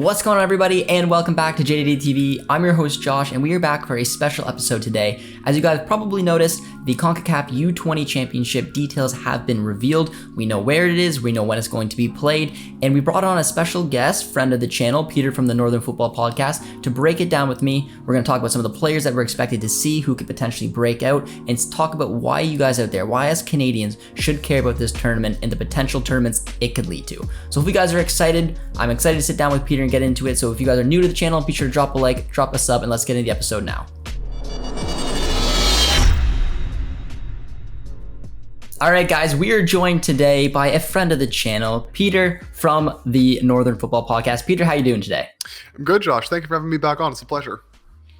What's going on, everybody, and welcome back to JDD TV. I'm your host, Josh, and we are back for a special episode today. As you guys probably noticed, the CONCACAF U-20 Championship details have been revealed. We know where it is, we know when it's going to be played, and we brought on a special guest, friend of the channel, Peter from the Northern Football Podcast, to break it down with me. We're going to talk about some of the players that we're expected to see who could potentially break out, and talk about why you guys out there, why as Canadians should care about this tournament and the potential tournaments it could lead to. So if you guys are excited, I'm excited to sit down with Peter and get into it. So if you guys are new to the channel, be sure to drop a like, drop a sub, and let's get into the episode now. All right, guys, we are joined today by a friend of the channel, Peter from the Northern Football Podcast. Peter, how you doing today? I'm good, Josh. Thank you for having me back on. It's a pleasure.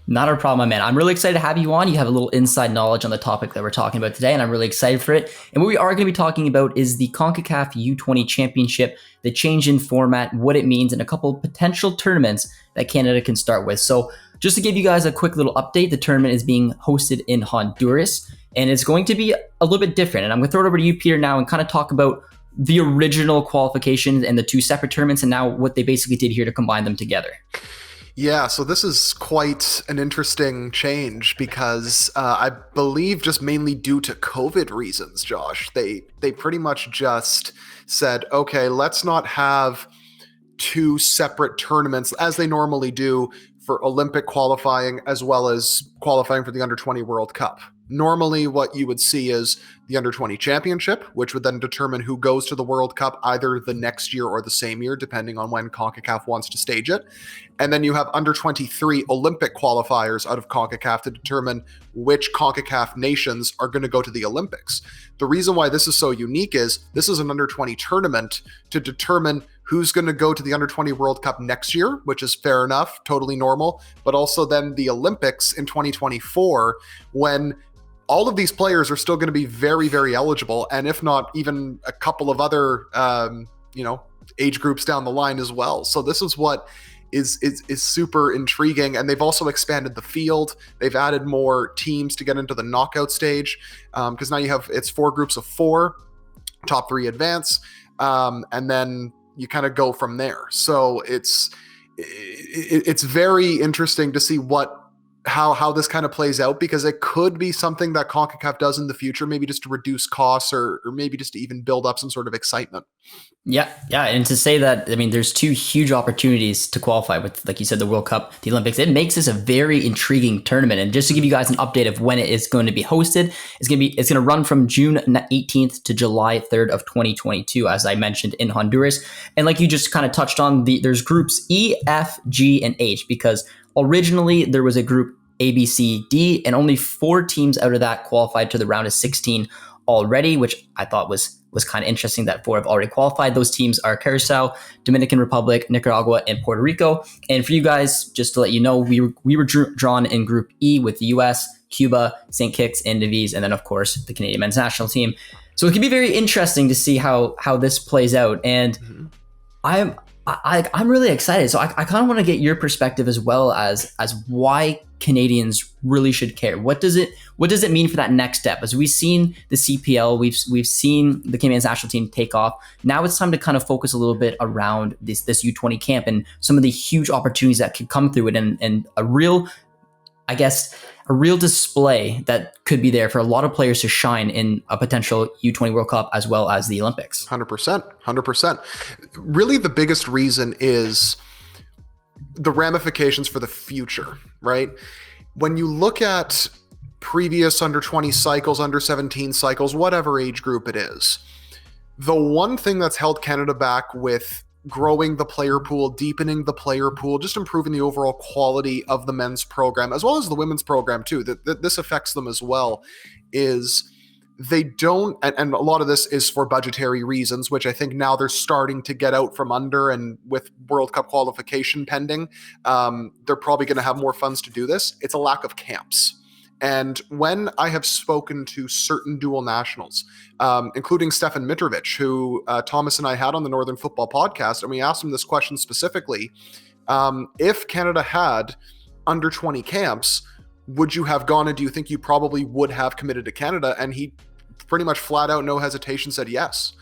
Not a problem, my man. I'm really excited to have you on. You have a little inside knowledge on the topic that we're talking about today, and I'm really excited for it. And what we are going to be talking about is the CONCACAF U-20 Championship, the change in format, what it means, and a couple potential tournaments that Canada can start with. So just to give you guys a quick little update, the tournament is being hosted in Honduras, and it's going to be a little bit different. And I'm going to throw it over to you, Peter, now and kind of talk about the original qualifications and the two separate tournaments and now what they basically did here to combine them together. Yeah, so this is quite an interesting change because I believe just mainly due to COVID reasons, Josh, they pretty much just said, okay, let's not have two separate tournaments as they normally do for Olympic qualifying as well as qualifying for the Under-20 World Cup. Normally what you would see is the Under-20 Championship, which would then determine who goes to the World Cup either the next year or the same year, depending on when CONCACAF wants to stage it. And then you have Under-23 Olympic qualifiers out of CONCACAF to determine which CONCACAF nations are going to go to the Olympics. The reason why this is so unique is this is an Under-20 tournament to determine who's going to go to the Under-20 World Cup next year, which is fair enough, totally normal, but also then the Olympics in 2024 when all of these players are still going to be very, very eligible, and if not even a couple of other, age groups down the line as well. So this is what is super intriguing, and they've also expanded the field. They've added more teams to get into the knockout stage because now it's 4 groups of 4, top 3 advance, and then you kind of go from there. So it's very interesting to see how this kind of plays out, because it could be something that CONCACAF does in the future, maybe just to reduce costs or maybe just to even build up some sort of excitement. Yeah. And to say that, I mean, there's 2 huge opportunities to qualify with, like you said, the World Cup, the Olympics. It makes this a very intriguing tournament. And just to give you guys an update of when it is going to be hosted, it's going to run from June 18th to July 3rd of 2022, as I mentioned, in Honduras. And like you just kind of touched on, there's groups E, F, G, and H, because originally there was a group A, B, C, D, and only 4 teams out of that qualified to the round of 16 already, which I thought was kind of interesting that 4 have already qualified. Those teams are Curacao, Dominican Republic, Nicaragua, and Puerto Rico. And for you guys, just to let you know, we were drawn in Group E with the US, Cuba, St. Kitts, and Nevis, and then of course the Canadian men's national team. So it can be very interesting to see how this plays out. And I'm really excited. So I kind of want to get your perspective as well as why Canadians really should care. What does it mean for that next step? As we've seen the CPL, we've seen the Canadian national team take off. Now it's time to kind of focus a little bit around this U-20 camp and some of the huge opportunities that could come through it, and a real display that could be there for a lot of players to shine in a potential U-20 World Cup as well as the Olympics. 100%. Really, the biggest reason is the ramifications for the future, right? When you look at previous under-20 cycles, under-17 cycles, whatever age group it is, the one thing that's held Canada back with growing the player pool, deepening the player pool, just improving the overall quality of the men's program, as well as the women's program too, that this affects them as well, is they don't, and a lot of this is for budgetary reasons, which I think now they're starting to get out from under, and with World Cup qualification pending, they're probably going to have more funds to do this. It's a lack of camps. And when I have spoken to certain dual nationals, including Stefan Mitrovic, who Thomas and I had on the Northern Football Podcast, and we asked him this question specifically, if Canada had under 20 camps, would you have gone, and do you think you probably would have committed to Canada? And he pretty much flat out, no hesitation, said yes.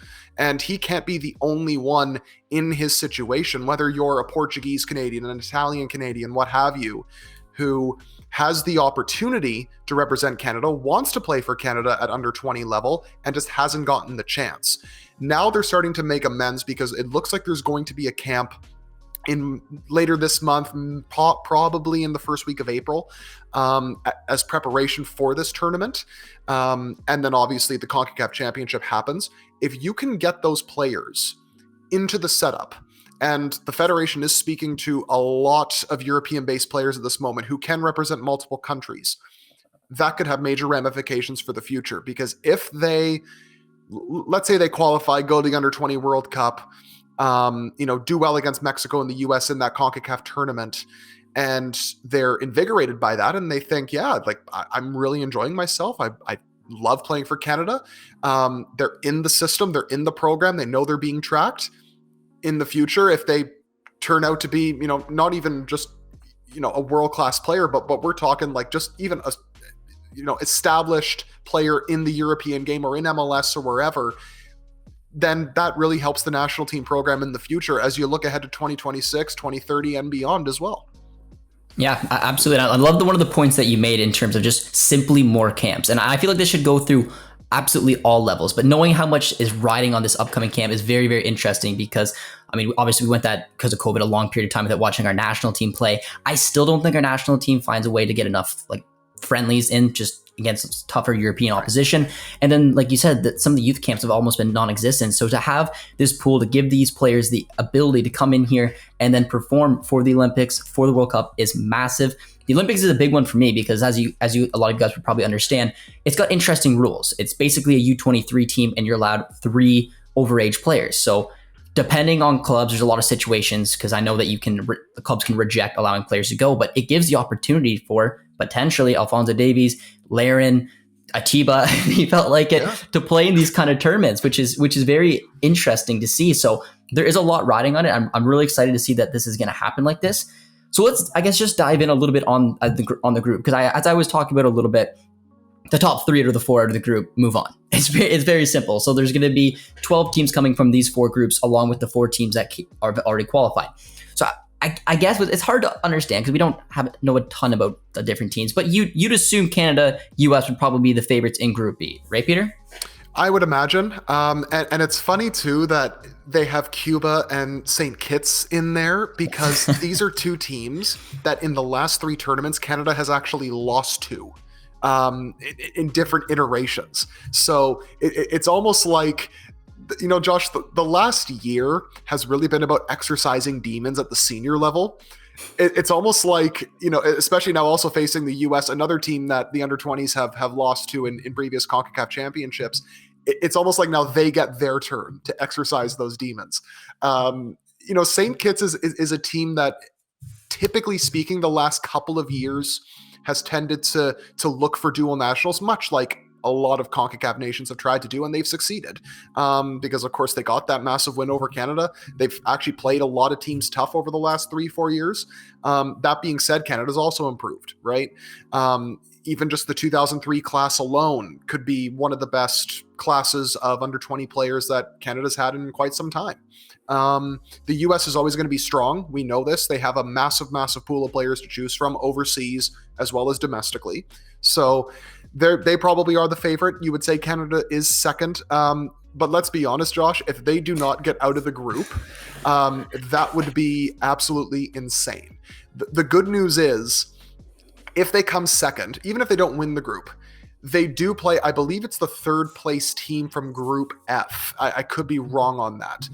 And he can't be the only one in his situation, whether you're a Portuguese Canadian, an Italian Canadian, what have you, who has the opportunity to represent Canada, wants to play for Canada at under 20 level, and just hasn't gotten the chance. Now they're starting to make amends because it looks like there's going to be a camp in later this month, probably in the first week of April, as preparation for this tournament. And then obviously the CONCACAF Championship happens. If you can get those players into the setup, and the Federation is speaking to a lot of European-based players at this moment who can represent multiple countries, that could have major ramifications for the future. Because if they, let's say they qualify, go to the Under-20 World Cup, do well against Mexico and the U.S. in that CONCACAF tournament, and they're invigorated by that, and they think, yeah, like I'm really enjoying myself. I love playing for Canada. They're in the system. They're in the program. They know they're being tracked. In the future, if they turn out to be, not even just, a world-class player, but we're talking like just even a, established player in the European game or in MLS or wherever, then that really helps the national team program in the future as you look ahead to 2026, 2030 and beyond as well. Yeah, absolutely. I love one of the points that you made in terms of just simply more camps. And I feel like this should go through absolutely all levels, but knowing how much is riding on this upcoming camp is very, very interesting because, obviously we went that because of COVID a long period of time without watching our national team play. I still don't think our national team finds a way to get enough like friendlies in just against tougher European opposition. And then, like you said, that some of the youth camps have almost been non-existent. So to have this pool to give these players the ability to come in here and then perform for the Olympics, for the World Cup is massive. The Olympics is a big one for me because as you, a lot of you guys would probably understand, it's got interesting rules. It's basically a U-23 team and you're allowed 3 overage players. So depending on clubs, there's a lot of situations because I know that the clubs can reject allowing players to go, but it gives the opportunity for potentially Alphonso Davies, Laren, Atiba, he felt like it, to play in these kind of tournaments, which is very interesting to see. So there is a lot riding on it. I'm really excited to see that this is going to happen like this. So let's, I guess, just dive in a little bit on the group because as I was talking about a little bit, the top 3 out of the 4 out of the group move on. It's very simple. So there's going to be 12 teams coming from these 4 groups along with the 4 teams that are already qualified. So I guess it's hard to understand because we don't know a ton about the different teams, but you'd assume Canada, US would probably be the favorites in Group B, right, Peter? I would imagine. And it's funny, too, that they have Cuba and St. Kitts in there because these are 2 teams that in the last 3 tournaments, Canada has actually lost to in different iterations. So it's almost like, Josh, the last year has really been about exercising demons at the senior level. It's almost like, especially now also facing the U.S., another team that the under-20s have lost to in previous CONCACAF championships. It's almost like now they get their turn to exercise those demons. St. Kitts is a team that, typically speaking, the last couple of years has tended to look for dual nationals, much like a lot of CONCACAF nations have tried to do, and they've succeeded because, of course, they got that massive win over Canada. They've actually played a lot of teams tough over the last 3-4 years. That being said, Canada's also improved, right? Even just the 2003 class alone could be one of the best classes of under 20 players that Canada's had in quite some time. The U.S. is always going to be strong. We know this. They have a massive, massive pool of players to choose from overseas as well as domestically. So they probably are the favorite. You would say Canada is second. But let's be honest, Josh, if they do not get out of the group, that would be absolutely insane. The good news is if they come second, even if they don't win the group, they do play, I believe it's the 3rd place team from Group F. I could be wrong on that.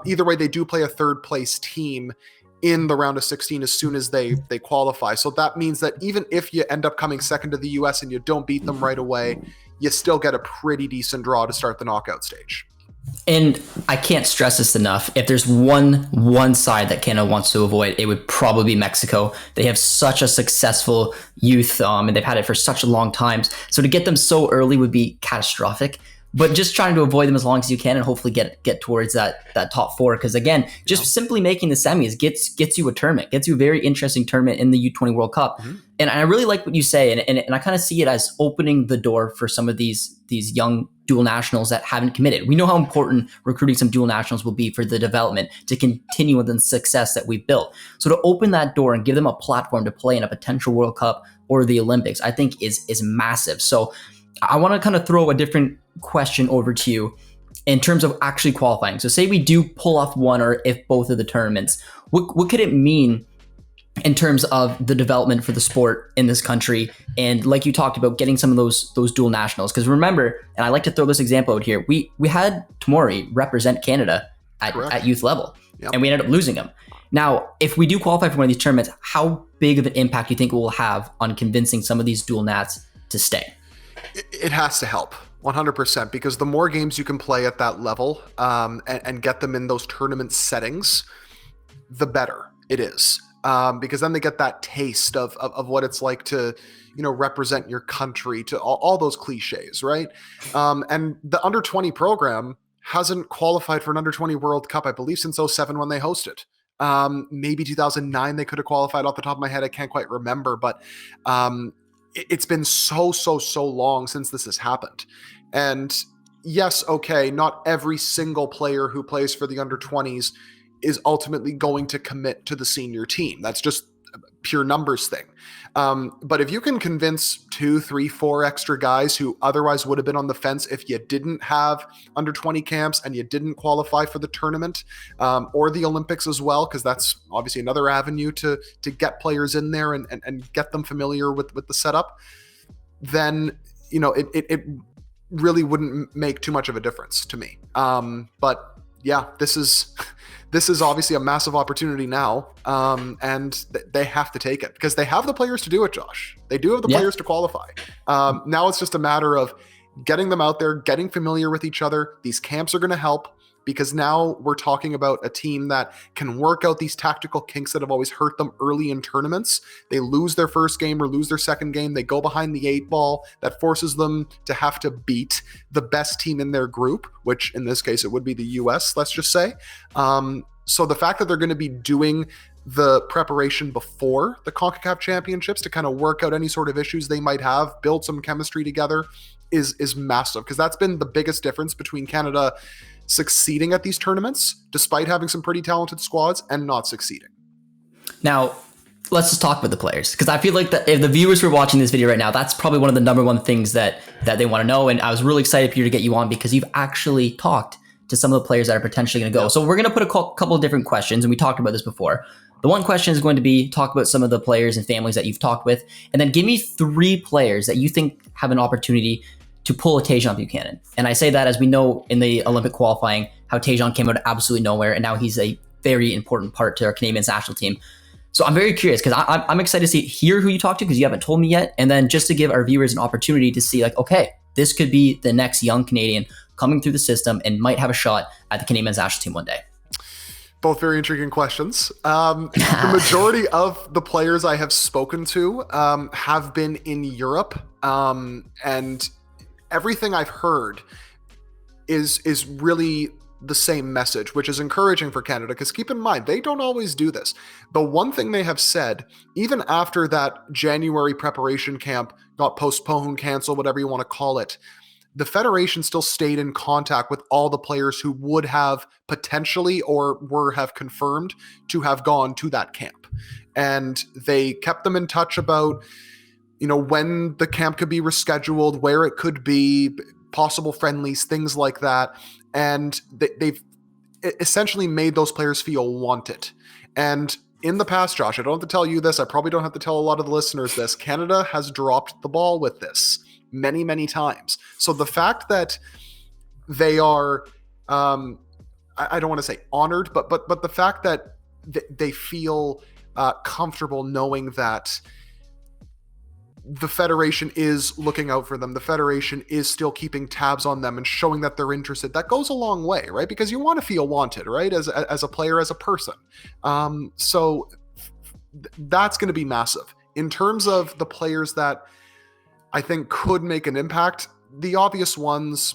Either way, they do play a 3rd place team in the round of 16 as soon as they qualify. So that means that even if you end up coming second to the US and you don't beat them right away, you still get a pretty decent draw to start the knockout stage. And I can't stress this enough. If there's one side that Canada wants to avoid, it would probably be Mexico. They have such a successful youth, and they've had it for such a long time. So to get them so early would be catastrophic. But just trying to avoid them as long as you can and hopefully get towards that top 4. Because again, just simply making the semis gets you a tournament, gets you a very interesting tournament in the U-20 World Cup. Mm-hmm. And I really like what you say, and I kind of see it as opening the door for some of these young dual nationals that haven't committed. We know how important recruiting some dual nationals will be for the development to continue with the success that we've built. So to open that door and give them a platform to play in a potential World Cup or the Olympics, I think is massive. So I want to kind of throw a different question over to you in terms of actually qualifying. So say we do pull off one or if both of the tournaments, what could it mean in terms of the development for the sport in this country? And like you talked about, getting some of those dual nationals. Because remember, and I like to throw this example out here, we had Tomori represent Canada at youth level, and we ended up losing him. Now, if we do qualify for one of these tournaments, how big of an impact do you think it will have on convincing some of these dual nats to stay? It has to help 100%, because the more games you can play at that level and get them in those tournament settings, the better it is. Because then they get that taste of what it's like to, represent your country, to all those cliches, right? And the under 20 program hasn't qualified for an under 20 World Cup, I believe, since 2007 when they hosted. Maybe 2009 they could have qualified. Off the top of my head, I can't quite remember, but it's been so long since this has happened. And yes, okay, not every single player who plays for the under 20s is ultimately going to commit to the senior team. That's just a pure numbers thing. But if you can convince 2, 3, 4 extra guys who otherwise would have been on the fence if you didn't have under 20 camps and you didn't qualify for the tournament or the Olympics as well, because that's obviously another avenue to get players in there and get them familiar with the setup, then it really wouldn't make too much of a difference to me. But yeah, this is obviously a massive opportunity now, and they have to take it because they have the players to do it, Josh. They do have the players to qualify. Now it's just a matter of getting them out there, getting familiar with each other. These camps are going to help because now we're talking about a team that can work out these tactical kinks that have always hurt them early in tournaments. They lose their first game or lose their second game. They go behind the 8 ball. That forces them to have to beat the best team in their group, which in this case, it would be the US, let's just say. So the fact that they're going to be doing the preparation before the CONCACAF championships to kind of work out any sort of issues they might have, build some chemistry together is massive, because that's been the biggest difference between Canada succeeding at these tournaments, despite having some pretty talented squads, and not succeeding. Now, let's just talk about the players, because I feel like that if the viewers who are watching this video right now, that's probably one of the number one things that they want to know. And I was really excited, Peter, to get you on because you've actually talked to some of the players that are potentially going to go. So we're going to put a couple of different questions, and we talked about this before. The one question is going to be talk about some of the players and families that you've talked with, and then give me 3 players that you think have an opportunity to pull a Tajon Buchanan. And I say that as we know in the Olympic qualifying, how Tajon came out of absolutely nowhere, and now he's a very important part to our Canadian national team. So I'm very curious because I'm excited to hear who you talk to, because you haven't told me yet, and then just to give our viewers an opportunity to see, like, okay, this could be the next young Canadian coming through the system and might have a shot at the Canadian national team one day. Both very intriguing questions. The majority of the players I have spoken to have been in Europe, and everything I've heard is really the same message, which is encouraging for Canada, because keep in mind, they don't always do this. The one thing they have said, even after that January preparation camp got postponed, canceled, whatever you want to call it, the Federation still stayed in contact with all the players who would have potentially or have confirmed to have gone to that camp. And they kept them in touch about, when the camp could be rescheduled, where it could be, possible friendlies, things like that. And they've essentially made those players feel wanted. And in the past, Josh, I don't have to tell you this, I probably don't have to tell a lot of the listeners this, Canada has dropped the ball with this many, many times. So the fact that they are, I don't want to say honored, but the fact that they feel comfortable knowing that the Federation is looking out for them, the Federation is still keeping tabs on them and showing that they're interested, that goes a long way, right? Because you want to feel wanted, right? As a player, as a person. So that's going to be massive. In terms of the players that I think could make an impact, the obvious ones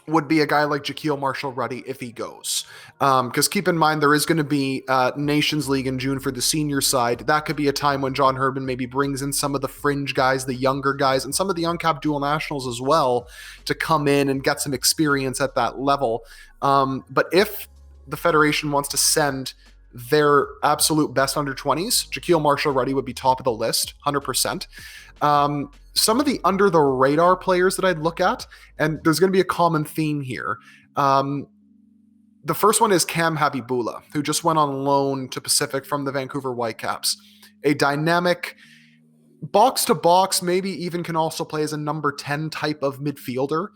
would be a guy like marshall-rutty if he goes. Because keep in mind, there is going to be Nations League in June for the senior side. That could be a time when John Herdman maybe brings in some of the fringe guys, the younger guys, and some of the uncapped dual nationals as well to come in and get some experience at that level. But if the Federation wants to send their absolute best under 20s, marshall-rutty would be top of the list, 100%. Some of the under the radar players that I'd look at, and there's going to be a common theme here. The first one is Cam Habibullah, who just went on loan to Pacific from the Vancouver Whitecaps. A dynamic box to box, maybe even can also play as a number 10 type of midfielder.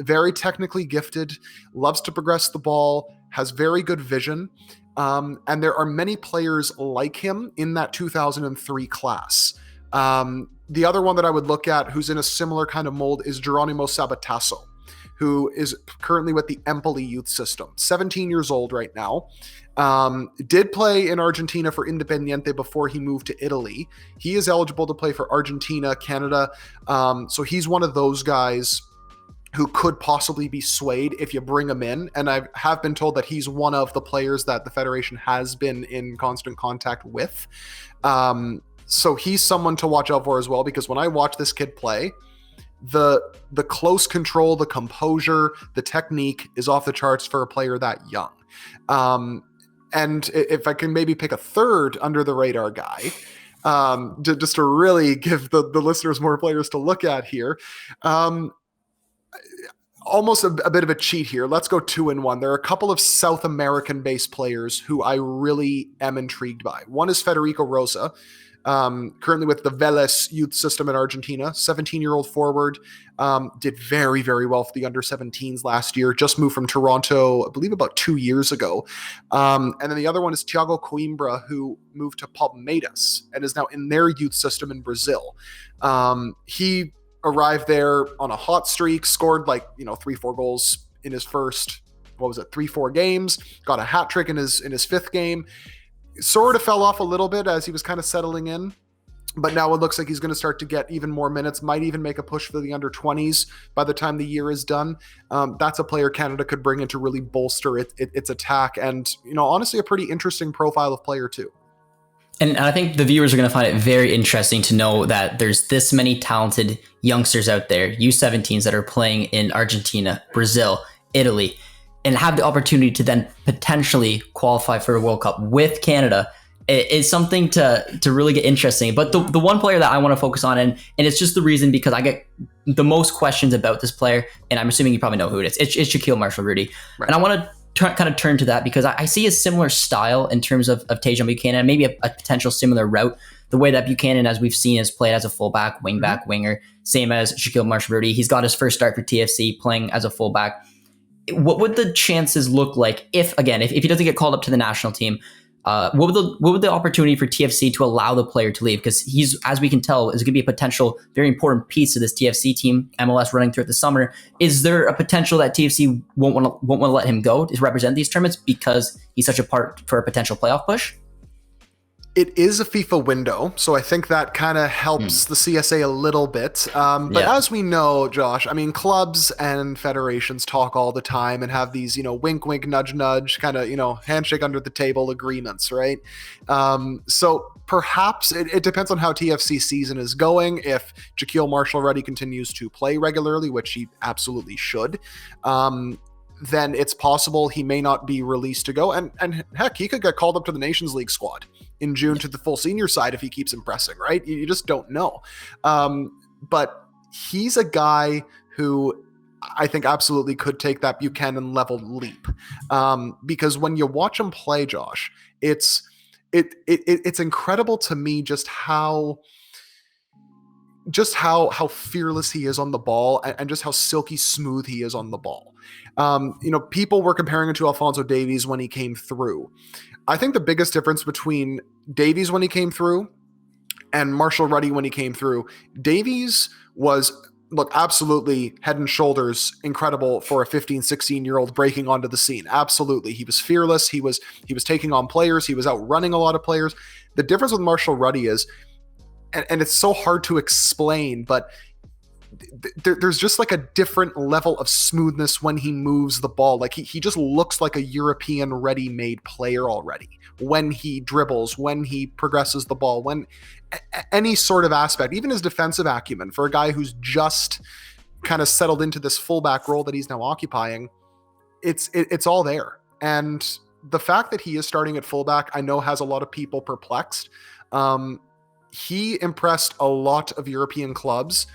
Very technically gifted, loves to progress the ball, has very good vision. And there are many players like him in that 2003 class. The other one that I would look at who's in a similar kind of mold is Geronimo Sabataso, who is currently with the Empoli youth system, 17 years old right now. Did play in Argentina for Independiente before he moved to Italy. He is eligible to play for Argentina, Canada. So he's one of those guys who could possibly be swayed if you bring him in. And I have been told that he's one of the players that the Federation has been in constant contact with. So he's someone to watch out for as well, because when I watch this kid play, the close control, the composure, the technique is off the charts for a player that young. And if I can maybe pick a third under the radar guy, just to really give the listeners more players to look at here, almost a bit of a cheat here. Let's go 2-1. There are a couple of South American-based players who I really am intrigued by. One is Federico Rosa, currently with the Vélez youth system in Argentina, 17-year-old forward, did very, very well for the under-17s last year, just moved from Toronto, I believe about 2 years ago. And then the other one is Thiago Coimbra, who moved to Palmeiras and is now in their youth system in Brazil. He arrived there on a hot streak, scored 3-4 goals in his first, 3-4 games, got a hat trick in his fifth game. Sort of fell off a little bit as he was kind of settling in, but now it looks like he's going to start to get even more minutes, might even make a push for the under 20s by the time the year is done. That's a player Canada could bring in to really bolster its attack, and honestly a pretty interesting profile of player too. And I think the viewers are going to find it very interesting to know that there's this many talented youngsters out there, U17s, that are playing in Argentina, Brazil, Italy, and have the opportunity to then potentially qualify for a World Cup with Canada. Is something to really get interesting. But the one player that I want to focus on, and it's just the reason because I get the most questions about this player, and I'm assuming you probably know who it is. It's marshall-rutty. Right. And I want to kind of turn to that because I see a similar style in terms of Tajon Buchanan, maybe a potential similar route. The way that Buchanan, as we've seen, has played as a fullback, wingback, winger, same as marshall-rutty. He's got his first start for TFC playing as a fullback. What would the chances look like if he doesn't get called up to the national team? What would the opportunity for TFC to allow the player to leave? Because he's, as we can tell, is going to be a potential very important piece of this TFC team, MLS running throughout the summer. Is there a potential that TFC won't want to let him go to represent these tournaments because he's such a part for a potential playoff push? It is a FIFA window, so I think that kind of helps the CSA a little bit. But as we know, Josh, I mean, clubs and federations talk all the time and have these, wink, wink, nudge, nudge, kind of, handshake under the table agreements, right? So perhaps it depends on how TFC season is going. If marshall-rutty continues to play regularly, which he absolutely should, then it's possible he may not be released to go. And heck, he could get called up to the Nations League squad in June to the full senior side if he keeps impressing, right? You just don't know. But he's a guy who I think absolutely could take that Buchanan level leap. Because when you watch him play, Josh, it's incredible to me just how fearless he is on the ball and just how silky smooth he is on the ball. People were comparing him to Alphonso Davies when he came through. I think the biggest difference between Davies when he came through and marshall-rutty when he came through, Davies was, absolutely head and shoulders incredible for a 15, 16-year-old breaking onto the scene. Absolutely. He was fearless. He was taking on players. He was outrunning a lot of players. The difference with marshall-rutty is, and it's so hard to explain, but there's just like a different level of smoothness when he moves the ball. Like he just looks like a European ready-made player already when he dribbles, when he progresses the ball, when any sort of aspect, even his defensive acumen for a guy who's just kind of settled into this fullback role that he's now occupying, it's all there. And the fact that he is starting at fullback, I know has a lot of people perplexed. He impressed a lot of European clubs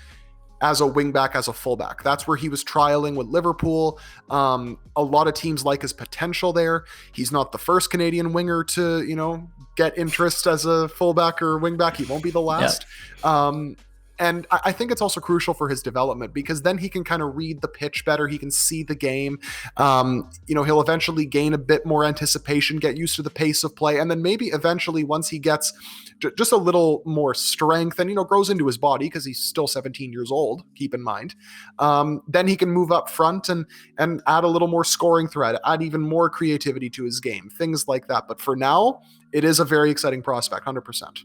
as a wingback, as a fullback. That's where he was trialing with Liverpool. A lot of teams like his potential there. He's not the first Canadian winger to, get interest as a fullback or wingback. He won't be the last. Yeah. And I think it's also crucial for his development because then he can kind of read the pitch better. He can see the game. He'll eventually gain a bit more anticipation, get used to the pace of play. And then maybe eventually once he gets just a little more strength and, grows into his body because he's still 17 years old, keep in mind, then he can move up front and add a little more scoring threat, add even more creativity to his game, things like that. But for now, it is a very exciting prospect, 100%.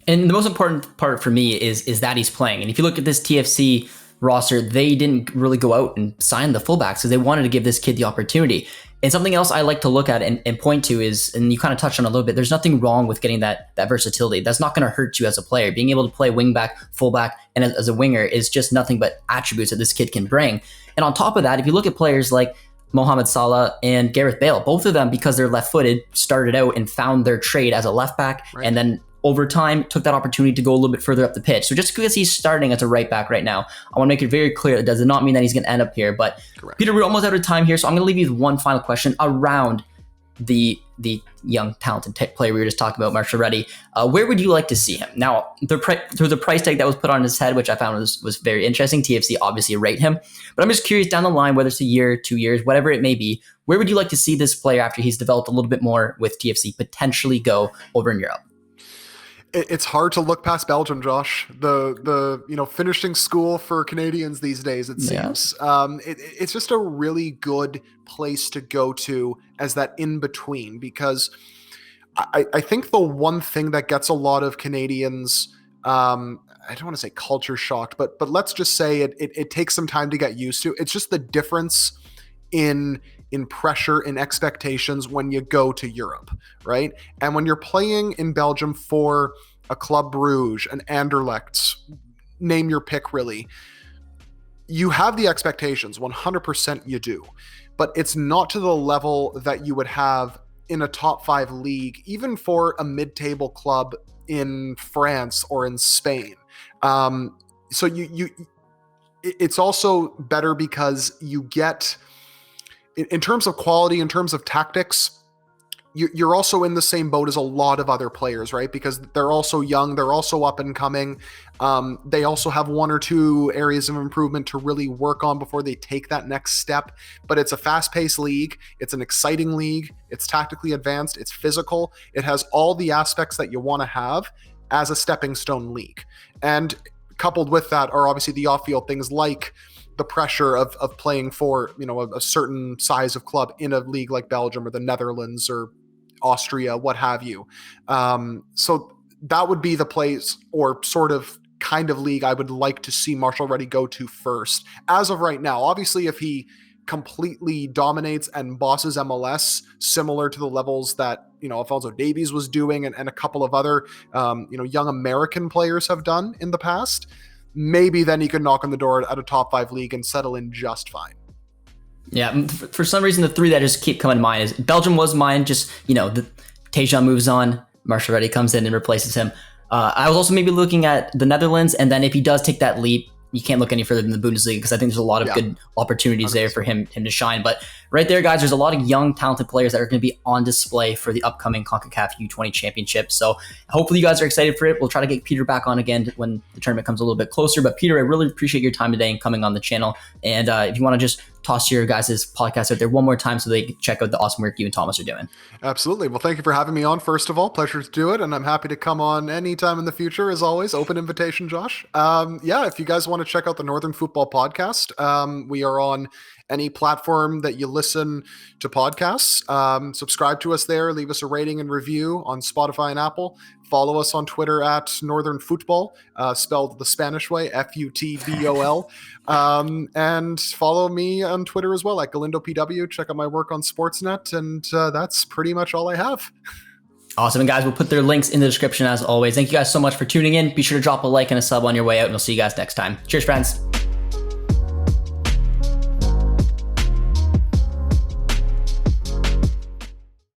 And the most important part for me is that he's playing. And if you look at this TFC roster, they didn't really go out and sign the fullbacks because they wanted to give this kid the opportunity. And something else I like to look at and point to is, and you kind of touched on a little bit, there's nothing wrong with getting that versatility. That's not going to hurt you as a player. Being able to play wingback, fullback, and as a winger is just nothing but attributes that this kid can bring. And on top of that, if you look at players like Mohamed Salah and Gareth Bale, both of them, because they're left-footed, started out and found their trade as a left back, right, and then over time took that opportunity to go a little bit further up the pitch. So just because he's starting as a right back right now, I want to make it very clear, it does not mean that he's going to end up here. But correct. Peter, we're almost out of time here, so I'm going to leave you with one final question around the young, talented player we were just talking about, marshall-rutty. Where would you like to see him? Now, through the price tag that was put on his head, which I found was very interesting, TFC obviously rate him. But I'm just curious down the line, whether it's a year, 2 years, whatever it may be, where would you like to see this player after he's developed a little bit more with TFC potentially go over in Europe? It's hard to look past Belgium, Josh. The finishing school for Canadians these days, it seems. Yeah. It's just a really good place to go to as that in between, because I think the one thing that gets a lot of Canadians, I don't want to say culture shocked, but let's just say it takes some time to get used to. It's just the difference in pressure, in expectations when you go to Europe, right? And when you're playing in Belgium for a Club Brugge, an Anderlecht, name your pick really, you have the expectations, 100% you do, but it's not to the level that you would have in a top 5 league, even for a mid-table club in France or in Spain. So it's also better because you get, in terms of quality, in terms of tactics, you're also in the same boat as a lot of other players, right? Because they're also young, they're also up and coming. They also have 1 or 2 areas of improvement to really work on before they take that next step. But it's a fast-paced league. It's an exciting league. It's tactically advanced. It's physical. It has all the aspects that you want to have as a stepping stone league. And coupled with that are obviously the off-field things like the pressure of playing for a certain size of club in a league like Belgium or the Netherlands or Austria, what have you. So that would be the place or sort of kind of league I would like to see marshall-rutty go to first. As of right now, obviously, if he completely dominates and bosses MLS, similar to the levels that Alphonso Davies was doing and a couple of other young American players have done in the past, maybe then he could knock on the door at a top 5 league and settle in just fine. Yeah, for some reason, the 3 that just keep coming to mind is Belgium was mine. Just, the Tejan moves on, marshall-rutty comes in and replaces him. I was also maybe looking at the Netherlands, and then if he does take that leap, you can't look any further than the Bundesliga because I think there's a lot of good opportunities 100%. There for him to shine. But right there, guys, there's a lot of young, talented players that are going to be on display for the upcoming CONCACAF U-20 championship. So hopefully you guys are excited for it. We'll try to get Peter back on again when the tournament comes a little bit closer. But Peter, I really appreciate your time today and coming on the channel. And if you want to just toss your guys' podcast out there one more time so they can check out the awesome work you and Thomas are doing. Absolutely. Well, thank you for having me on, first of all. Pleasure to do it. And I'm happy to come on anytime in the future, as always. Open invitation, Josh. If you guys want to check out the Northern Football Podcast, we are on any platform that you listen to podcasts. Subscribe to us there. Leave us a rating and review on Spotify and Apple. Follow us on Twitter at Northern Football, spelled the Spanish way, Futbol. And follow me on Twitter as well at GalindoPW. Check out my work on Sportsnet. And that's pretty much all I have. Awesome. And guys, we'll put their links in the description as always. Thank you guys so much for tuning in. Be sure to drop a like and a sub on your way out, and we'll see you guys next time. Cheers, friends.